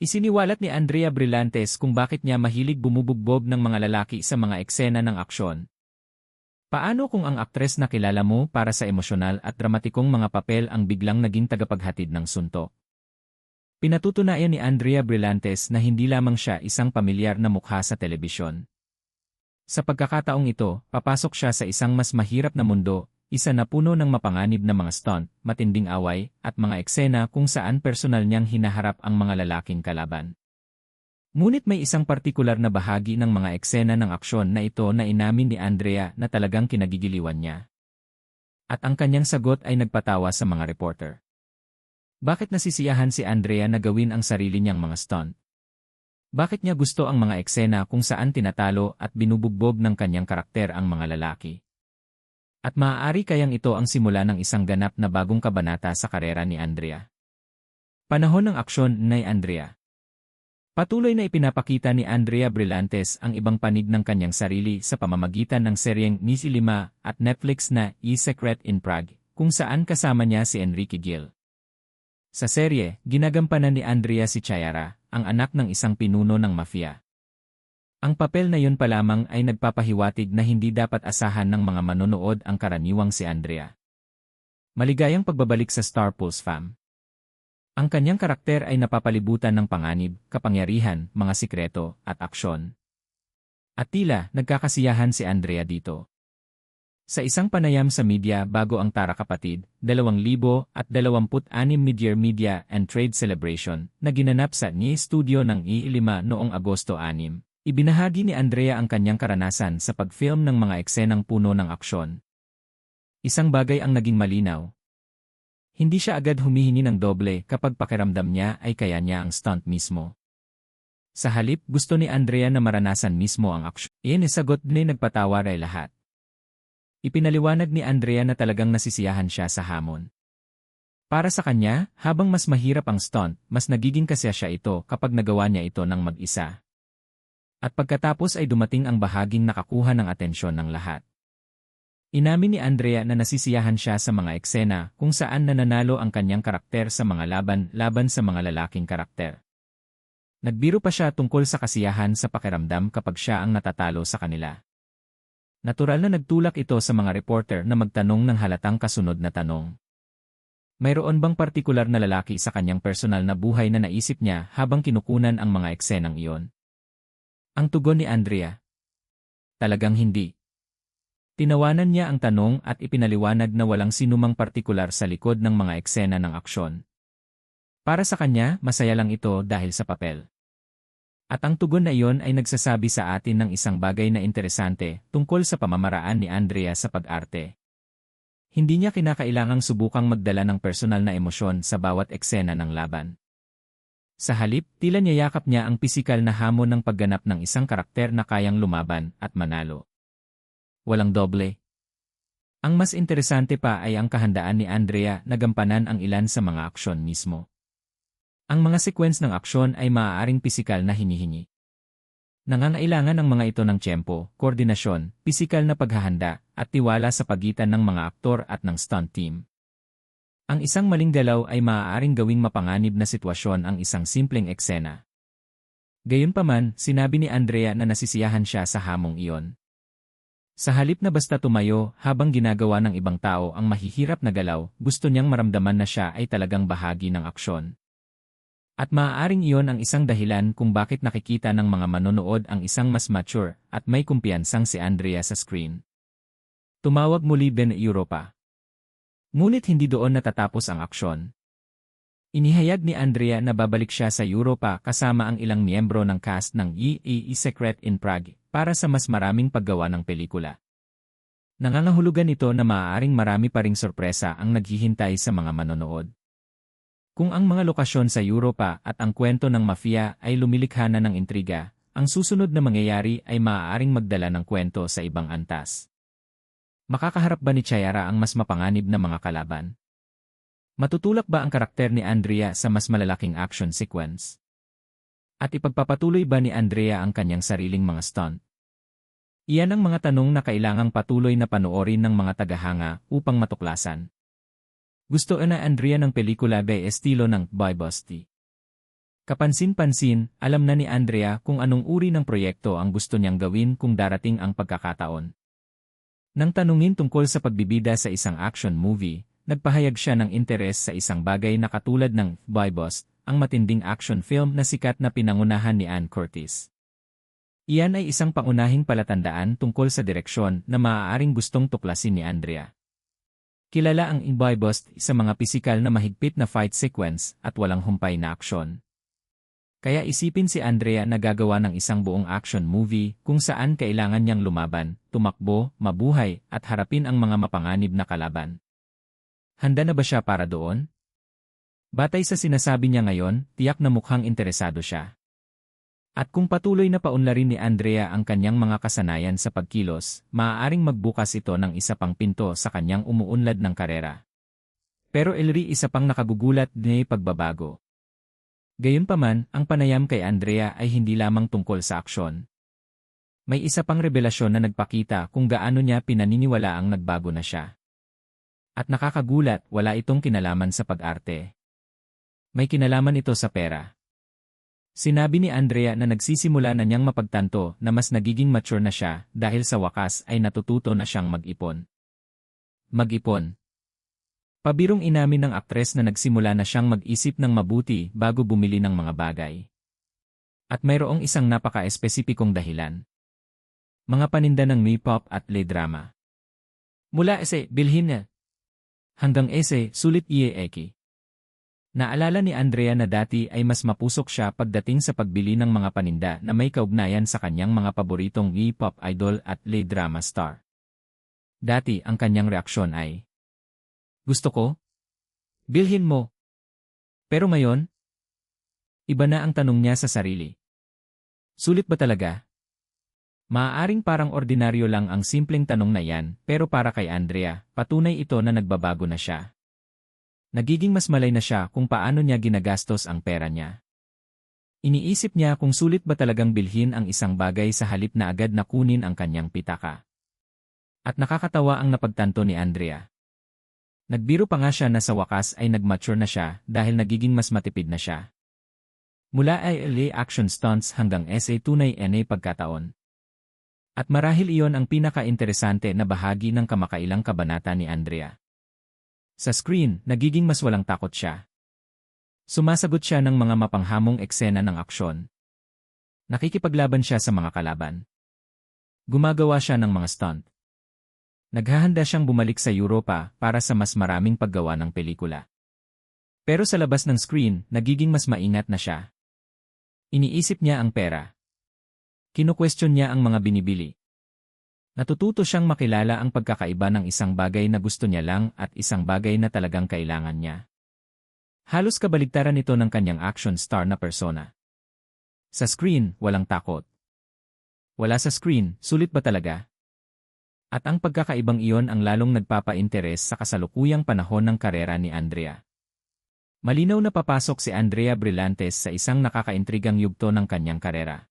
Isiniwalat ni Andrea Brillantes kung bakit niya mahilig bumubugbog ng mga lalaki sa mga eksena ng aksyon. Paano kung ang aktres na kilala mo para sa emosyonal at dramatikong mga papel ang biglang naging tagapaghatid ng suntok? Pinatutunayan ni Andrea Brillantes na hindi lamang siya isang pamilyar na mukha sa telebisyon. Sa pagkakataong ito, papasok siya sa isang mas mahirap na mundo, isa na puno ng mapanganib na mga stunt, matinding away, at mga eksena kung saan personal niyang hinaharap ang mga lalaking kalaban. Ngunit may isang partikular na bahagi ng mga eksena ng aksyon na ito na inamin ni Andrea na talagang kinagigiliwan niya. At ang kanyang sagot ay nagpatawa sa mga reporter. Bakit nasisiyahan si Andrea na gawin ang sarili niyang mga stunt? Bakit niya gusto ang mga eksena kung saan tinatalo at binubugbog ng kanyang karakter ang mga lalaki? At maaari kayang ito ang simula ng isang ganap na bagong kabanata sa karera ni Andrea. Panahon ng aksyon ni Andrea. Patuloy na ipinapakita ni Andrea Brillantes ang ibang panig ng kanyang sarili sa pamamagitan ng seryeng Miss 5 at Netflix na E-Secret in Prague, kung saan kasama niya si Enrique Gil. Sa serye, ginagampanan ni Andrea si Chayara, ang anak ng isang pinuno ng mafia. Ang papel na yun pa lamang ay nagpapahiwatig na hindi dapat asahan ng mga manonood ang karaniwang si Andrea. Maligayang pagbabalik sa Star Pulse fam. Ang kanyang karakter ay napapalibutan ng panganib, kapangyarihan, mga sikreto, at aksyon. At tila, nagkakasiyahan si Andrea dito. Sa isang panayam sa media bago ang Tara Kapatid, 2026 Mid-Year Media and Trade Celebration na ginanap sa NIE Studio ng E5 noong Agosto 6. Ibinahagi ni Andrea ang kanyang karanasan sa pag-film ng mga eksenang puno ng aksyon. Isang bagay ang naging malinaw. Hindi siya agad humihingi ng doble kapag pakiramdam niya ay kaya niya ang stunt mismo. Sa halip, gusto ni Andrea na maranasan mismo ang aksyon. Iyan sagot ni nagpatawa ay lahat. Ipinaliwanag ni Andrea na talagang nasisiyahan siya sa hamon. Para sa kanya, habang mas mahirap ang stunt, mas nagiging kasya siya ito kapag nagawa niya ito ng mag-isa. At pagkatapos ay dumating ang bahaging nakakuha ng atensyon ng lahat. Inamin ni Andrea na nasisiyahan siya sa mga eksena kung saan nananalo ang kanyang karakter sa mga laban sa mga lalaking karakter. Nagbiro pa siya tungkol sa kasiyahan sa pakiramdam kapag siya ang natatalo sa kanila. Natural na nagtulak ito sa mga reporter na magtanong ng halatang kasunod na tanong. Mayroon bang partikular na lalaki sa kanyang personal na buhay na naisip niya habang kinukunan ang mga eksenang iyon? Ang tugon ni Andrea. Talagang hindi. Tinawanan niya ang tanong at ipinaliwanag na walang sinumang partikular sa likod ng mga eksena ng aksyon. Para sa kanya, masaya lang ito dahil sa papel. At ang tugon na iyon ay nagsasabi sa atin ng isang bagay na interesante tungkol sa pamamaraan ni Andrea sa pag-arte. Hindi niya kinakailangang subukang magdala ng personal na emosyon sa bawat eksena ng laban. Sa halip, tila niyayakap niya ang pisikal na hamon ng pagganap ng isang karakter na kayang lumaban at manalo. Walang doble. Ang mas interesante pa ay ang kahandaan ni Andrea na gampanan ang ilan sa mga aksyon mismo. Ang mga sequence ng aksyon ay maaaring pisikal na hinihingi. Nangangailangan ang mga ito ng tiyempo, koordinasyon, pisikal na paghahanda, at tiwala sa pagitan ng mga aktor at ng stunt team. Ang isang maling galaw ay maaaring gawing mapanganib na sitwasyon ang isang simpleng eksena. Gayunpaman, sinabi ni Andrea na nasisiyahan siya sa hamong iyon. Sa halip na basta tumayo habang ginagawa ng ibang tao ang mahihirap na galaw, gusto niyang maramdaman na siya ay talagang bahagi ng aksyon. At maaaring iyon ang isang dahilan kung bakit nakikita ng mga manonood ang isang mas mature at may kumpiyansang si Andrea sa screen. Tumawag muli Ben Europa. Ngunit hindi doon natatapos ang aksyon. Inihayag ni Andrea na babalik siya sa Europa kasama ang ilang miyembro ng cast ng E-Secret in Prague para sa mas maraming paggawa ng pelikula. Nangangahulugan ito na maaaring marami pa ring sorpresa ang naghihintay sa mga manonood. Kung ang mga lokasyon sa Europa at ang kwento ng mafia ay lumilikha na ng intriga, ang susunod na mangyayari ay maaaring magdala ng kwento sa ibang antas. Makakaharap ba ni Chayara ang mas mapanganib na mga kalaban? Matutulak ba ang karakter ni Andrea sa mas malalaking action sequence? At ipagpapatuloy ba ni Andrea ang kanyang sariling mga stunt? Iyan ang mga tanong na kailangang patuloy na panoorin ng mga tagahanga upang matuklasan. Gusto na Andrea ng pelikula by estilo ng Boy Busty. Kapansin-pansin, alam na ni Andrea kung anong uri ng proyekto ang gusto niyang gawin kung darating ang pagkakataon. Nang tanungin tungkol sa pagbibida sa isang action movie, nagpahayag siya ng interes sa isang bagay na katulad ng Boy Boss, ang matinding action film na sikat na pinangunahan ni Ann Curtis. Iyan ay isang pangunahing palatandaan tungkol sa direksyon na maaaring gustong tuklasin ni Andrea. Kilala ang Boy Boss sa mga pisikal na mahigpit na fight sequence at walang humpay na aksyon. Kaya isipin si Andrea na gagawa ng isang buong action movie kung saan kailangan niyang lumaban, tumakbo, mabuhay, at harapin ang mga mapanganib na kalaban. Handa na ba siya para doon? Batay sa sinasabi niya ngayon, tiyak na mukhang interesado siya. At kung patuloy na paunlarin ni Andrea ang kanyang mga kasanayan sa pagkilos, maaaring magbukas ito ng isa pang pinto sa kanyang umuunlad ng karera. Pero isa pang nakagugulat ni pagbabago. Gayunpaman, ang panayam kay Andrea ay hindi lamang tungkol sa aksyon. May isa pang revelasyon na nagpakita kung gaano niya pinaniniwalaang nagbago na siya. At nakakagulat, wala itong kinalaman sa pag-arte. May kinalaman ito sa pera. Sinabi ni Andrea na nagsisimula na niyang mapagtanto na mas nagiging mature na siya dahil sa wakas ay natututo na siyang mag-ipon. Mag-ipon. Pabirong inamin ng aktres na nagsimula na siyang mag-isip ng mabuti bago bumili ng mga bagay. At mayroong isang napaka-espesipikong dahilan. Mga paninda ng K-pop at K-drama. Mula bilhin na. Hanggang sulit eki. Naalala ni Andrea na dati ay mas mapusok siya pagdating sa pagbili ng mga paninda na may kaugnayan sa kanyang mga paboritong K-pop idol at K-drama star. Dati ang kanyang reaksyon ay, "Gusto ko? Bilhin mo." Pero ngayon, iba na ang tanong niya sa sarili. Sulit ba talaga? Maaaring parang ordinaryo lang ang simpleng tanong na yan, pero para kay Andrea, patunay ito na nagbabago na siya. Nagiging mas malay na siya kung paano niya ginagastos ang pera niya. Iniisip niya kung sulit ba talagang bilhin ang isang bagay sa halip na agad na kunin ang kanyang pitaka. At nakakatawa ang napagtanto ni Andrea. Nagbiro pa nga siya na sa wakas ay nag-mature na siya dahil nagiging mas matipid na siya. Mula ay action stunts hanggang tunay na pagkataon. At marahil iyon ang pinaka-interesante na bahagi ng kamakailang kabanata ni Andrea. Sa screen, nagiging mas walang takot siya. Sumasagot siya ng mga mapanghamong eksena ng aksyon. Nakikipaglaban siya sa mga kalaban. Gumagawa siya ng mga stunt. Naghahanda siyang bumalik sa Europa para sa mas maraming paggawa ng pelikula. Pero sa labas ng screen, nagiging mas maingat na siya. Iniisip niya ang pera. Kinu-question niya ang mga binibili. Natututo siyang makilala ang pagkakaiba ng isang bagay na gusto niya lang at isang bagay na talagang kailangan niya. Halos kabaligtaran ito ng kanyang action star na persona. Sa screen, walang takot. Wala sa screen, sulit ba talaga? At ang pagkakaibang iyon ang lalong nagpapa-interes sa kasalukuyang panahon ng karera ni Andrea. Malinaw na papasok si Andrea Brillantes sa isang nakakaintrigang yugto ng kanyang karera.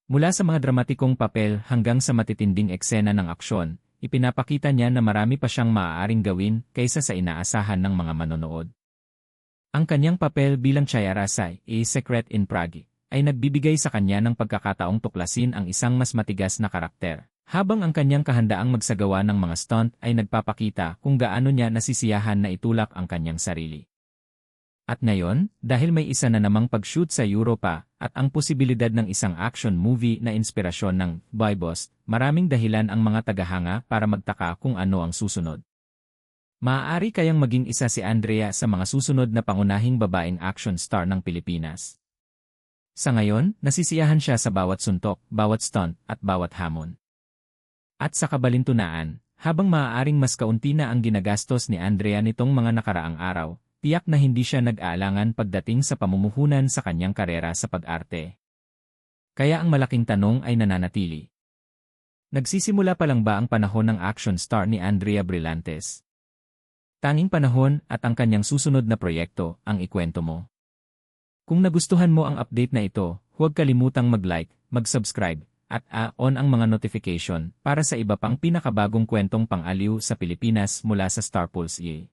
Mula sa mga dramatikong papel hanggang sa matitinding eksena ng aksyon, ipinapakita niya na marami pa siyang maaaring gawin kaysa sa inaasahan ng mga manonood. Ang kanyang papel bilang Chayara sa A Secret in Prague ay nagbibigay sa kanya ng pagkakataong tuklasin ang isang mas matigas na karakter. Habang ang kanyang kahandaang magsagawa ng mga stunt ay nagpapakita kung gaano niya nasisiyahan na itulak ang kanyang sarili. At ngayon, dahil may isa na namang pag-shoot sa Europa at ang posibilidad ng isang action movie na inspirasyon ng Boy Boss, maraming dahilan ang mga tagahanga para magtaka kung ano ang susunod. Maaari kayang maging isa si Andrea sa mga susunod na pangunahing babaeng action star ng Pilipinas. Sa ngayon, nasisiyahan siya sa bawat suntok, bawat stunt, at bawat hamon. At sa kabalintunaan, habang maaaring mas kaunti na ang ginagastos ni Andrea nitong mga nakaraang araw, tiyak na hindi siya nag-aalangan pagdating sa pamumuhunan sa kanyang karera sa pag-arte. Kaya ang malaking tanong ay nananatili. Nagsisimula pa lang ba ang panahon ng action star ni Andrea Brillantes? Tanging panahon at ang kanyang susunod na proyekto ang ikwento mo. Kung nagustuhan mo ang update na ito, huwag kalimutang mag-like, mag-subscribe, at on ang mga notification para sa iba pang pinakabagong kwentong pang-aliw sa Pilipinas mula sa Star Pulse.